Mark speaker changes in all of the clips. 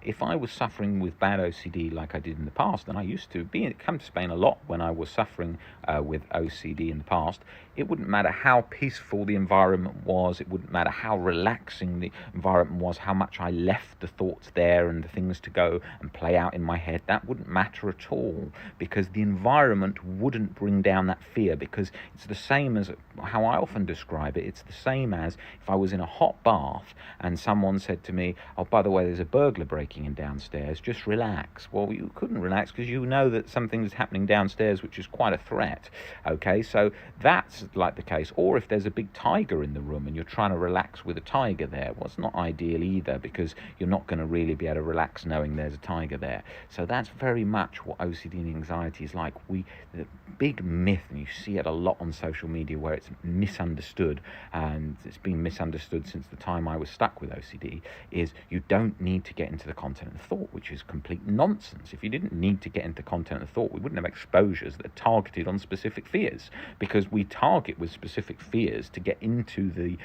Speaker 1: if I was suffering with bad OCD like I did in the past, and I used to come to Spain a lot when I was suffering with OCD in the past, it wouldn't matter how peaceful the environment was, it wouldn't matter how relaxing the environment was, how much I left the thoughts there and the things to go and play out in my head, that wouldn't matter at all, because the environment wouldn't bring down that fear, because it's the same as how I often describe it. It's the same as if I was in a hot bath and someone said to me, oh, by the way, there's a burglar breaking in downstairs, just relax. Well, you couldn't relax because you know that something's happening downstairs which is quite a threat. Okay, so that's like the case. Or if there's a big tiger in the room and you're trying to relax with a tiger there, well, it's not ideal either, because you're not going to really be able to relax knowing there's a tiger there. So that's very much what OCD and anxiety is like. The big myth, and you see it a lot on social media where it's misunderstood, and it's been misunderstood since the time I was stuck with OCD, is you don't need to get into the content of the thought, which is complete nonsense. If you didn't need to get into content of the thought, we wouldn't have exposures that are targeted on specific fears, because we target with specific fears to get into the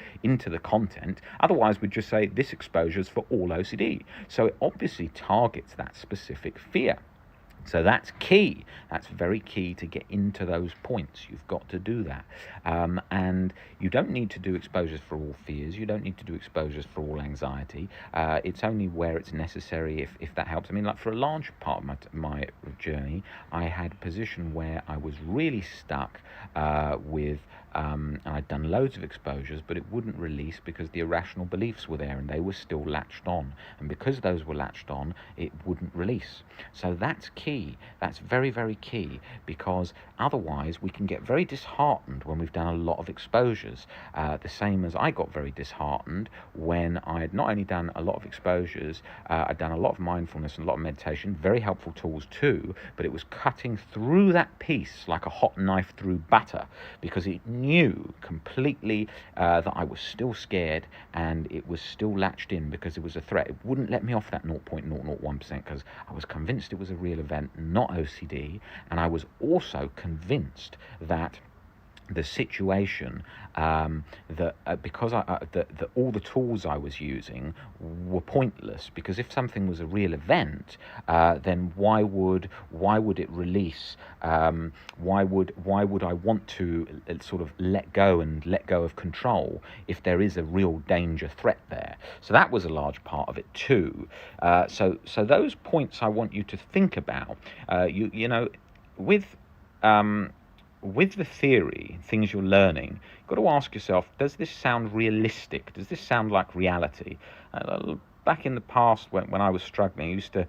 Speaker 1: content. Otherwise, we'd just say this exposure is for all OCD. So it obviously targets that specific fear. So that's key. That's very key to get into those points. You've got to do that. And you don't need to do exposures for all fears. You don't need to do exposures for all anxiety. It's only where it's necessary, if that helps. I mean, like for a large part of my journey, I had a position where I was really stuck with and I'd done loads of exposures, but it wouldn't release because the irrational beliefs were there and they were still latched on. And because those were latched on, it wouldn't release. So that's key. That's very, very key, because otherwise we can get very disheartened when we've done a lot of exposures. The same as I got very disheartened when I had not only done a lot of exposures, I'd done a lot of mindfulness and a lot of meditation, very helpful tools too, but it was cutting through that piece like a hot knife through butter, because it knew completely that I was still scared and it was still latched in because it was a threat. It wouldn't let me off that 0.001% because I was convinced it was a real event, not OCD, and I was also convinced that the situation that because that all the tools I was using were pointless, because if something was a real event, then why would it release? Why would I want to sort of let go of control if there is a real danger threat there? So that was a large part of it too. So those points I want you to think about. You know, with the theory, things you're learning, you've got to ask yourself, does this sound realistic? Does this sound like reality? Back in the past, when I was struggling, I used to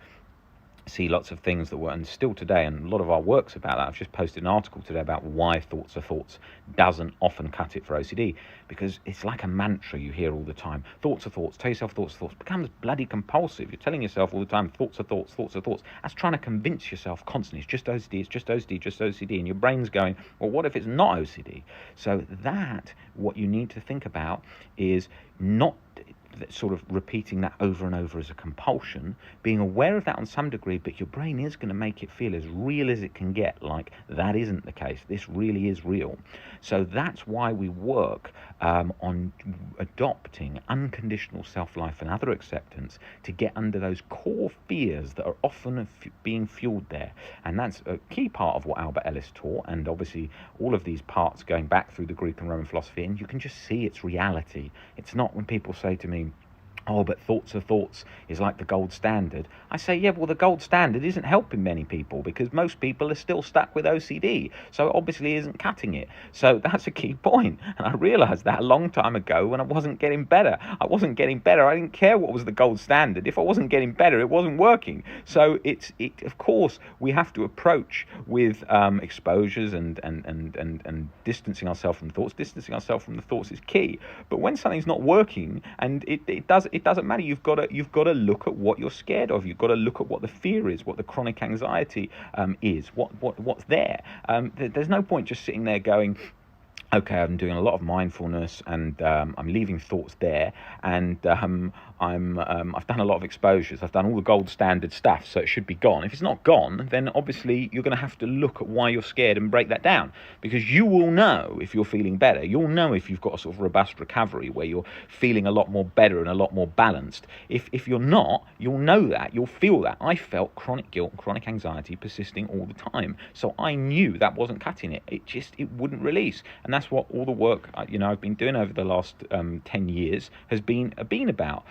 Speaker 1: see lots of things that were, and still today, and a lot of our work's about that. I've just posted an article today about why thoughts are thoughts doesn't often cut it for OCD, because it's like a mantra you hear all the time. Thoughts are thoughts, tell yourself thoughts are thoughts, becomes bloody compulsive. You're telling yourself all the time, thoughts are thoughts, thoughts are thoughts. That's trying to convince yourself constantly, it's just OCD, it's just OCD, just OCD, and your brain's going, well, what if it's not OCD? So what you need to think about is not sort of repeating that over and over as a compulsion, being aware of that on some degree, but your brain is going to make it feel as real as it can get, like that isn't the case, this really is real. So that's why we work on adopting unconditional self-life and other acceptance to get under those core fears that are often being fueled there. And that's a key part of what Albert Ellis taught, and obviously all of these parts going back through the Greek and Roman philosophy, and you can just see its reality. It's not when people say to me, oh, but thoughts are thoughts is like the gold standard. I say, yeah, well, the gold standard isn't helping many people because most people are still stuck with OCD. So it obviously isn't cutting it. So that's a key point. And I realized that a long time ago when I wasn't getting better. I wasn't getting better. I didn't care what was the gold standard. If I wasn't getting better, it wasn't working. So of course, we have to approach with exposures and distancing ourselves from thoughts. Distancing ourselves from the thoughts is key. But when something's not working, and it doesn't matter. You've got to look at what you're scared of. You've got to look at what the fear is, what the chronic anxiety is, what's there. There's no point just sitting there going, okay, I'm doing a lot of mindfulness, and I'm leaving thoughts there, and I've done a lot of exposures. I've done all the gold standard stuff, so it should be gone. If it's not gone, then obviously you're going to have to look at why you're scared and break that down, because you will know if you're feeling better. You'll know if you've got a sort of robust recovery where you're feeling a lot more better and a lot more balanced. If you're not, you'll know that. You'll feel that. I felt chronic guilt and chronic anxiety persisting all the time, so I knew that wasn't cutting it. It wouldn't release, and that's what all the work I've been doing over the last 10 years has been about.